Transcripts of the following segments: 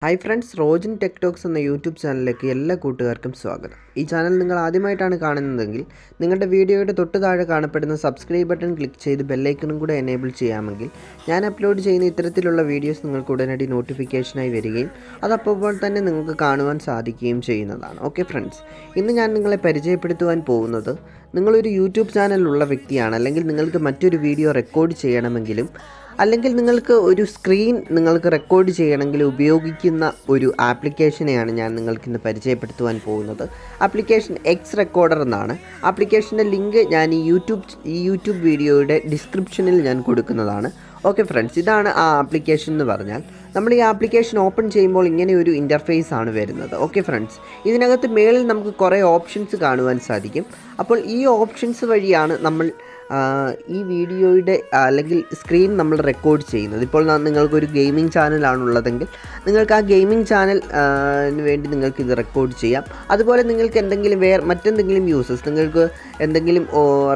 Hi friends, Rojan tech talks എന്ന YouTube ചാനലിലേക്ക് എല്ലാ കൂട്ടുകാർക്കും സ്വാഗതം. ഈ ചാനൽ നിങ്ങൾ ആദ്യമായിട്ടാണ് കാണുന്നതെങ്കിൽ നിങ്ങളുടെ വീഡിയോയുടെ തൊട്ട് താഴെ കാണപ്പെടുന്ന സബ്സ്ക്രൈബ് ബട്ടൺ ക്ലിക്ക് ചെയ്ത് ബെല്ലൈക്കണും കൂടെ എനേബിൾ ചെയ്യാമെങ്കിൽ ഞാൻ അപ്ലോഡ് ചെയ്യുന്ന ഇത്തരത്തിലുള്ള വീഡിയോസ് നിങ്ങൾക്ക് ഉടനടി നോട്ടിഫിക്കേഷനായി വരികയും അതപ്പോൾ തന്നെ നിങ്ങൾക്ക് കാണുവാൻ സാധിക്കുകയും ചെയ്യുന്നതാണ്. ഓക്കെ ഫ്രണ്ട്സ്, ഇന്ന് ഞാൻ നിങ്ങളെ പരിചയപ്പെടുത്തുവാൻ പോകുന്നത് നിങ്ങളൊരു യൂട്യൂബ് ചാനലുള്ള വ്യക്തിയാണ്, അല്ലെങ്കിൽ നിങ്ങൾക്ക് മറ്റൊരു വീഡിയോ റെക്കോർഡ് ചെയ്യണമെങ്കിലും അല്ലെങ്കിൽ നിങ്ങൾക്ക് ഒരു സ്ക്രീൻ നിങ്ങൾക്ക് റെക്കോർഡ് ചെയ്യണമെങ്കിൽ ഉപയോഗിക്കുന്ന ഒരു ആപ്ലിക്കേഷനെയാണ് ഞാൻ നിങ്ങൾക്കിന്ന് പരിചയപ്പെടുത്തുവാൻ പോകുന്നത്. ആപ്ലിക്കേഷൻ എക്സ് റെക്കോർഡർ എന്നാണ്. ആപ്ലിക്കേഷൻ്റെ ലിങ്ക് ഞാൻ ഈ യൂട്യൂബ് വീഡിയോയുടെ ഡിസ്ക്രിപ്ഷനിൽ ഞാൻ കൊടുക്കുന്നതാണ്. ഓക്കെ ഫ്രണ്ട്സ്, ഇതാണ് ആ ആപ്ലിക്കേഷൻ എന്ന് പറഞ്ഞാൽ. നമ്മൾ ഈ ആപ്ലിക്കേഷൻ ഓപ്പൺ ചെയ്യുമ്പോൾ ഇങ്ങനെ ഒരു ഇൻ്റർഫേസ് ആണ് വരുന്നത്. ഓക്കെ ഫ്രണ്ട്സ്, ഇതിനകത്ത് മേളിൽ നമുക്ക് കുറേ ഓപ്ഷൻസ് കാണുവാൻ സാധിക്കും. അപ്പോൾ ഈ ഓപ്ഷൻസ് വഴിയാണ് നമ്മൾ ഈ വീഡിയോയുടെ അല്ലെങ്കിൽ സ്ക്രീൻ നമ്മൾ റെക്കോർഡ് ചെയ്യുന്നത്. ഇപ്പോൾ നിങ്ങൾക്കൊരു ഗെയിമിംഗ് ചാനലാണുള്ളതെങ്കിൽ നിങ്ങൾക്ക് ആ ഗെയിമിംഗ് ചാനലിന് വേണ്ടി നിങ്ങൾക്ക് ഇത് റെക്കോർഡ് ചെയ്യാം. അതുപോലെ നിങ്ങൾക്ക് എന്തെങ്കിലും മറ്റെന്തെങ്കിലും യൂസസ് നിങ്ങൾക്ക് എന്തെങ്കിലും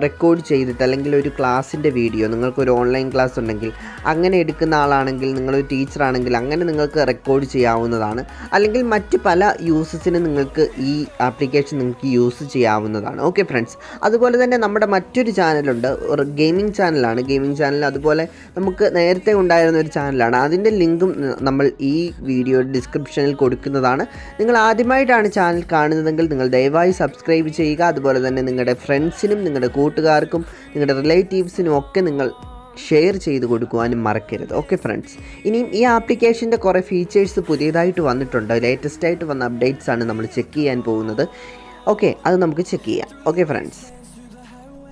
റെക്കോർഡ് ചെയ്തിട്ട്, അല്ലെങ്കിൽ ഒരു ക്ലാസ്സിൻ്റെ വീഡിയോ, നിങ്ങൾക്കൊരു ഓൺലൈൻ ക്ലാസ് ഉണ്ടെങ്കിൽ അങ്ങനെ എടുക്കുന്ന ആളാണെങ്കിൽ, നിങ്ങളൊരു ടീച്ചറാണെങ്കിൽ അങ്ങനെ നിങ്ങൾക്ക് റെക്കോർഡ് ചെയ്യാവുന്നതാണ്. അല്ലെങ്കിൽ മറ്റ് പല യൂസസിന് നിങ്ങൾക്ക് ഈ ആപ്ലിക്കേഷൻ നിങ്ങൾക്ക് യൂസ് ചെയ്യാവുന്നതാണ്. ഓക്കെ ഫ്രണ്ട്സ്, അതുപോലെ തന്നെ നമ്മുടെ മറ്റൊരു ചാനലുണ്ട്, ഒരു ഗെയിമിംഗ് ചാനലാണ്. ഗെയിമിംഗ് ചാനൽ അതുപോലെ നമുക്ക് നേരത്തെ ഉണ്ടായിരുന്ന ഒരു ചാനലാണ്. അതിൻ്റെ ലിങ്കും നമ്മൾ ഈ വീഡിയോയുടെ ഡിസ്ക്രിപ്ഷനിൽ കൊടുക്കുന്നതാണ്. നിങ്ങൾ ആദ്യമായിട്ടാണ് ചാനൽ കാണുന്നതെങ്കിൽ നിങ്ങൾ ദയവായി സബ്സ്ക്രൈബ് ചെയ്യുക. അതുപോലെ തന്നെ നിങ്ങളുടെ ഫ്രണ്ട്സിനും നിങ്ങളുടെ കൂട്ടുകാർക്കും നിങ്ങളുടെ റിലേറ്റീവ്സിനും ഒക്കെ നിങ്ങൾ ഷെയർ ചെയ്ത് കൊടുക്കുവാനും മറക്കരുത്. ഓക്കെ ഫ്രണ്ട്സ്, ഇനിയും ഈ ആപ്ലിക്കേഷൻ്റെ കുറേ ഫീച്ചേഴ്സ് പുതിയതായിട്ട് വന്നിട്ടുണ്ട്. ലേറ്റസ്റ്റ് ആയിട്ട് വന്ന അപ്ഡേറ്റ്സ് ആണ് നമ്മൾ ചെക്ക് ചെയ്യാൻ പോകുന്നത്. ഓക്കെ, അത് നമുക്ക് ചെക്ക് ചെയ്യാം. ഓക്കെ ഫ്രണ്ട്സ്,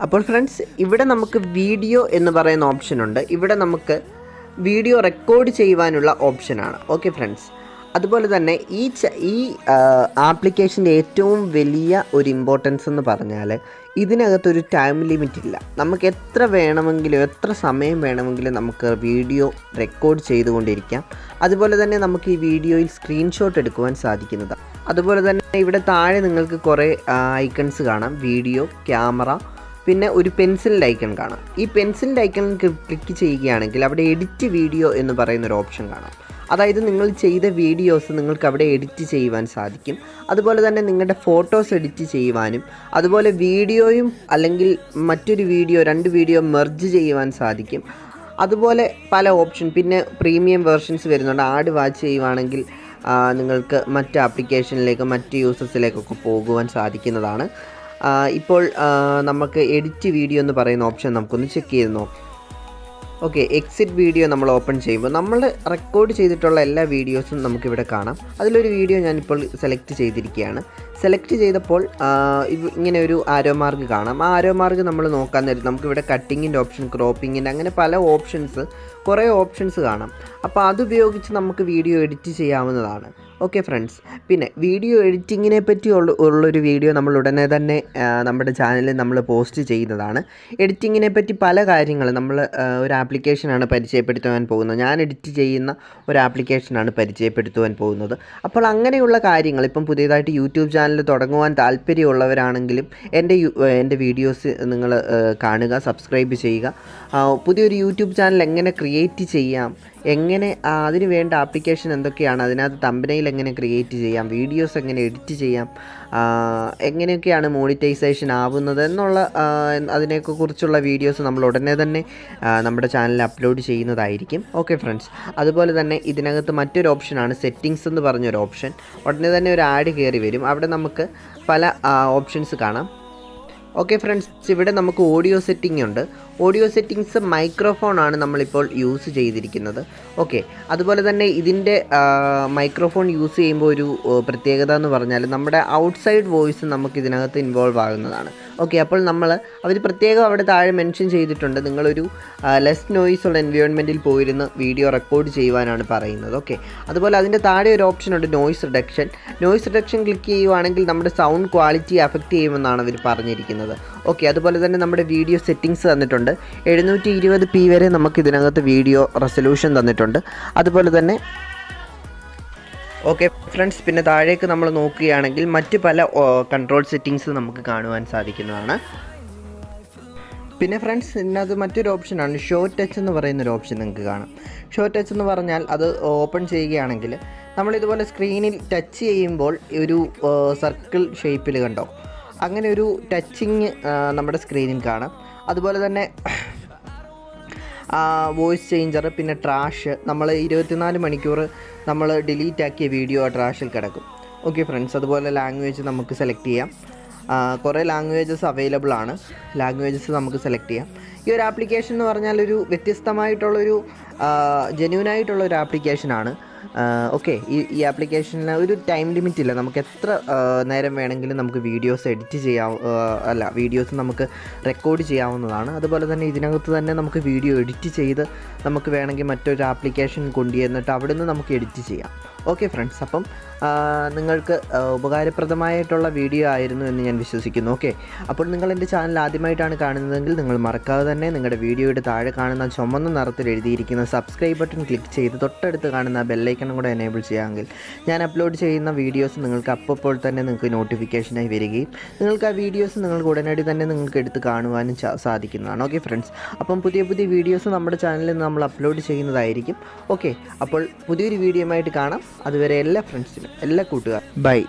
അപ്പോൾ ഫ്രണ്ട്സ്, ഇവിടെ നമുക്ക് വീഡിയോ എന്ന് പറയുന്ന ഓപ്ഷനുണ്ട്. ഇവിടെ നമുക്ക് വീഡിയോ റെക്കോർഡ് ചെയ്യുവാനുള്ള ഓപ്ഷനാണ്. ഓക്കെ ഫ്രണ്ട്സ്, അതുപോലെ തന്നെ ഈ ആപ്ലിക്കേഷൻ്റെ ഏറ്റവും വലിയ ഒരു ഇമ്പോർട്ടൻസ് എന്ന് പറഞ്ഞാൽ ഇതിനകത്തൊരു ടൈം ലിമിറ്റ് ഇല്ല. നമുക്ക് എത്ര വേണമെങ്കിലും എത്ര സമയം വേണമെങ്കിലും നമുക്ക് വീഡിയോ റെക്കോർഡ് ചെയ്തുകൊണ്ടിരിക്കാം. അതുപോലെ തന്നെ നമുക്ക് ഈ വീഡിയോയിൽ സ്ക്രീൻഷോട്ട് എടുക്കുവാൻ സാധിക്കുന്നതാണ്. അതുപോലെ തന്നെ ഇവിടെ താഴെ നിങ്ങൾക്ക് കുറേ ഐക്കൺസ് കാണാം. വീഡിയോ, ക്യാമറ, പിന്നെ ഒരു പെൻസിലിൻ്റെ ഐക്കൺ കാണാം. ഈ പെൻസിലിൻ്റെ ഐക്കൺ ക്ലിക്ക് ചെയ്യുകയാണെങ്കിൽ അവിടെ എഡിറ്റ് വീഡിയോ എന്ന് പറയുന്നൊരു ഓപ്ഷൻ കാണാം. അതായത് നിങ്ങൾ ചെയ്ത വീഡിയോസ് നിങ്ങൾക്ക് അവിടെ എഡിറ്റ് ചെയ്യുവാൻ സാധിക്കും. അതുപോലെ തന്നെ നിങ്ങളുടെ ഫോട്ടോസ് എഡിറ്റ് ചെയ്യുവാനും, അതുപോലെ വീഡിയോയും അല്ലെങ്കിൽ മറ്റൊരു വീഡിയോ, 2 വീഡിയോ മെർജ് ചെയ്യുവാൻ സാധിക്കും. അതുപോലെ പല ഓപ്ഷൻ, പിന്നെ പ്രീമിയം വേർഷൻസ് വരുന്നുണ്ട്. ആഡ് വാച്ച് ചെയ്യുവാണെങ്കിൽ നിങ്ങൾക്ക് മറ്റ് ആപ്ലിക്കേഷനിലേക്ക്, മറ്റ് യൂസസിലേക്കൊക്കെ പോകുവാൻ സാധിക്കുന്നതാണ്. ഇപ്പോൾ നമുക്ക് എഡിറ്റ് വീഡിയോ എന്ന് പറയുന്ന ഓപ്ഷൻ നമുക്കൊന്ന് ചെക്ക് ചെയ്ത് നോക്കാം. ഓക്കെ, എക്സിറ്റ് വീഡിയോ നമ്മൾ ഓപ്പൺ ചെയ്യുമ്പോൾ നമ്മൾ റെക്കോർഡ് ചെയ്തിട്ടുള്ള എല്ലാ വീഡിയോസും നമുക്കിവിടെ കാണാം. അതിലൊരു വീഡിയോ ഞാനിപ്പോൾ സെലക്ട് ചെയ്തിരിക്കുകയാണ്. സെലക്ട് ചെയ്തപ്പോൾ ഇങ്ങനെ ഒരു ആരോ മാർക്ക് കാണാം. ആ ആരോ മാർക്ക് നമ്മൾ നോക്കാൻ നേരം നമുക്കിവിടെ കട്ടിങ്ങിൻ്റെ ഓപ്ഷൻ, ക്രോപ്പിങ്ങിൻ്റെ, അങ്ങനെ പല കുറേ ഓപ്ഷൻസ് കാണാം. അപ്പോൾ അതുപയോഗിച്ച് നമുക്ക് വീഡിയോ എഡിറ്റ് ചെയ്യാവുന്നതാണ്. ഓക്കെ ഫ്രണ്ട്സ്, പിന്നെ വീഡിയോ എഡിറ്റിങ്ങിനെ പറ്റി ഉള്ളൊരു വീഡിയോ നമ്മൾ ഉടനെ തന്നെ നമ്മുടെ ചാനലിൽ നമ്മൾ പോസ്റ്റ് ചെയ്യുന്നതാണ്. എഡിറ്റിങ്ങിനെ പറ്റി പല കാര്യങ്ങൾ നമ്മൾ ഒരു ആപ്ലിക്കേഷനാണ് പരിചയപ്പെടുത്തുവാൻ പോകുന്നത്. ഞാൻ എഡിറ്റ് ചെയ്യുന്ന ഒരു ആപ്ലിക്കേഷനാണ് പരിചയപ്പെടുത്തുവാൻ പോകുന്നത്. അപ്പോൾ അങ്ങനെയുള്ള കാര്യങ്ങൾ, ഇപ്പം പുതിയതായിട്ട് യൂട്യൂബ് ചാനൽ തുടങ്ങുവാൻ താല്പര്യമുള്ളവരാണെങ്കിലും എൻ്റെ വീഡിയോസ് നിങ്ങൾ കാണുക, സബ്സ്ക്രൈബ് ചെയ്യുക. പുതിയൊരു യൂട്യൂബ് ചാനൽ എങ്ങനെ ക്രിയേറ്റ് ചെയ്യാം, എങ്ങനെ അതിന് വേണ്ട ആപ്ലിക്കേഷൻ എന്തൊക്കെയാണ്, അതിനകത്ത് തമ്പനെയിൽ എങ്ങനെ ക്രിയേറ്റ് ചെയ്യാം, വീഡിയോസ് എങ്ങനെ എഡിറ്റ് ചെയ്യാം, എങ്ങനെയൊക്കെയാണ് മോണിറ്റൈസേഷൻ ആവുന്നത് എന്നുള്ള അതിനെയൊക്കെ കുറിച്ചുള്ള വീഡിയോസ് നമ്മൾ ഉടനെ തന്നെ നമ്മുടെ ചാനലിൽ അപ്ലോഡ് ചെയ്യുന്നതായിരിക്കും. ഓക്കെ ഫ്രണ്ട്സ്, അതുപോലെ തന്നെ ഇതിനകത്ത് മറ്റൊരു ഓപ്ഷനാണ് സെറ്റിങ്സ് എന്ന് പറഞ്ഞൊരു ഓപ്ഷൻ. ഉടനെ തന്നെ ഒരു ആഡ് കയറി വരും. അവിടെ നമുക്ക് പല ഓപ്ഷൻസ് കാണാം. ഓക്കെ ഫ്രണ്ട്സ്, ഇവിടെ നമുക്ക് ഓഡിയോ സെറ്റിംഗ് ഉണ്ട്. ഓഡിയോ സെറ്റിങ്സ് മൈക്രോഫോണാണ് നമ്മളിപ്പോൾ യൂസ് ചെയ്തിരിക്കുന്നത്. ഓക്കെ, അതുപോലെ തന്നെ ഇതിൻ്റെ മൈക്രോഫോൺ യൂസ് ചെയ്യുമ്പോൾ ഒരു പ്രത്യേകത എന്ന് പറഞ്ഞാൽ നമ്മുടെ ഔട്ട്സൈഡ് വോയിസ് നമുക്ക് ഇതിനകത്ത് ഇൻവോൾവ് ആകുന്നതാണ്. ഓക്കെ, അപ്പോൾ അവർ പ്രത്യേകം അവിടെ താഴെ മെൻഷൻ ചെയ്തിട്ടുണ്ട്, നിങ്ങളൊരു ലെസ് നോയ്സ് ഉള്ള എൻവയോൺമെൻറ്റിൽ പോയിരുന്ന് വീഡിയോ റെക്കോർഡ് ചെയ്യുവാനാണ് പറയുന്നത്. ഓക്കെ, അതുപോലെ അതിൻ്റെ താഴെ ഒരു ഓപ്ഷൻ ഉണ്ട്, നോയ്സ് റിഡക്ഷൻ ക്ലിക്ക് ചെയ്യുവാണെങ്കിൽ നമ്മുടെ സൗണ്ട് ക്വാളിറ്റി അഫക്റ്റ് ചെയ്യുമെന്നാണ് അവർ പറഞ്ഞിരിക്കുന്നത്. ഓക്കെ, അതുപോലെ തന്നെ നമ്മുടെ വീഡിയോ സെറ്റിങ്സ് തന്നിട്ടുണ്ട്. 720p വരെ നമുക്ക് ഇതിനകത്ത് വീഡിയോ റെസൊല്യൂഷൻ തന്നിട്ടുണ്ട്. അതുപോലെ തന്നെ ഓക്കെ ഫ്രണ്ട്സ്, പിന്നെ താഴേക്ക് നമ്മൾ നോക്കുകയാണെങ്കിൽ മറ്റ് പല കൺട്രോൾ സെറ്റിങ്സ് നമുക്ക് കാണുവാൻ സാധിക്കുന്നതാണ്. പിന്നെ ഫ്രണ്ട്സ്, ഇതിനകത്ത് മറ്റൊരു ഓപ്ഷനാണ് ഷോ ടച്ച് എന്ന് പറയുന്നൊരു ഓപ്ഷൻ നിങ്ങൾക്ക് കാണാം. ഷോ ടച്ച് എന്ന് പറഞ്ഞാൽ അത് ഓപ്പൺ ചെയ്യുകയാണെങ്കിൽ നമ്മളിതുപോലെ സ്ക്രീനിൽ ടച്ച് ചെയ്യുമ്പോൾ ഒരു സർക്കിൾ ഷേപ്പിൽ കണ്ടോ, അങ്ങനെ ഒരു ടച്ചിങ് നമ്മുടെ സ്ക്രീനിൽ കാണാം. അതുപോലെ തന്നെ വോയിസ് ചേഞ്ചർ, പിന്നെ ട്രാഷ്, നമ്മൾ 24 മണിക്കൂർ നമ്മൾ ഡിലീറ്റ് ആക്കിയ വീഡിയോ ആ ട്രാഷിൽ കിടക്കും. ഓക്കെ ഫ്രണ്ട്സ്, അതുപോലെ ലാംഗ്വേജ് നമുക്ക് സെലക്ട് ചെയ്യാം. കുറേ ലാംഗ്വേജസ് അവൈലബിൾ ആണ്. ലാംഗ്വേജസ് നമുക്ക് സെലക്ട് ചെയ്യാം. ഈ ഒരു ആപ്ലിക്കേഷൻ എന്ന് പറഞ്ഞാൽ ഒരു വ്യത്യസ്തമായിട്ടുള്ളൊരു ജെന്യൂനായിട്ടുള്ളൊരു ആപ്ലിക്കേഷനാണ്. ഓക്കെ, ഈ ആപ്ലിക്കേഷനിൽ ഒരു ടൈം ലിമിറ്റ് ഇല്ല. നമുക്ക് എത്ര നേരം വേണമെങ്കിലും നമുക്ക് വീഡിയോസ് എഡിറ്റ് വീഡിയോസ് നമുക്ക് റെക്കോർഡ് ചെയ്യാവുന്നതാണ്. അതുപോലെ തന്നെ ഇതിനകത്ത് തന്നെ നമുക്ക് വീഡിയോ എഡിറ്റ് ചെയ്ത് നമുക്ക് വേണമെങ്കിൽ മറ്റൊരു ആപ്ലിക്കേഷൻ കൊണ്ടുവന്നിട്ട് അവിടെ നിന്ന് നമുക്ക് എഡിറ്റ് ചെയ്യാം. ഓക്കെ ഫ്രണ്ട്സ്, അപ്പം നിങ്ങൾക്ക് ഉപകാരപ്രദമായിട്ടുള്ള വീഡിയോ ആയിരുന്നു എന്ന് ഞാൻ വിശ്വസിക്കുന്നു. ഓക്കെ, അപ്പോൾ നിങ്ങൾ എൻ്റെ ചാനൽ ആദ്യമായിട്ടാണ് കാണുന്നതെങ്കിൽ നിങ്ങൾ മറക്കാതെ തന്നെ നിങ്ങളുടെ വീഡിയോയുടെ താഴെ കാണുന്ന ചുമന്ന നിറത്തിൽ എഴുതിയിരിക്കുന്ന സബ്സ്ക്രൈബ് ബട്ടൺ ക്ലിക്ക് ചെയ്ത് തൊട്ടടുത്ത് കാണുന്ന ബെല്ലൈക്കണും കൂടെ എനേബിൾ ചെയ്യാമെങ്കിൽ ഞാൻ അപ്ലോഡ് ചെയ്യുന്ന വീഡിയോസ് നിങ്ങൾക്ക് അപ്പോൾ തന്നെ നിങ്ങൾക്ക് നോട്ടിഫിക്കേഷനായി വരികയും നിങ്ങൾക്ക് ആ വീഡിയോസ് നിങ്ങൾക്ക് ഉടനടി തന്നെ നിങ്ങൾക്ക് എടുത്ത് കാണുവാനും സാധിക്കുന്നതാണ്. ഓക്കെ ഫ്രണ്ട്സ്, അപ്പം പുതിയ വീഡിയോസ് നമ്മുടെ ചാനലിൽ നമ്മൾ അപ്ലോഡ് ചെയ്യുന്നതായിരിക്കും. ഓക്കെ, അപ്പോൾ പുതിയൊരു വീഡിയോയുമായിട്ട് കാണാം. അതുവരെ എല്ലാ ഫ്രണ്ട്സിനും, എല്ലാ കൂട്ടുകാർ, ബൈ.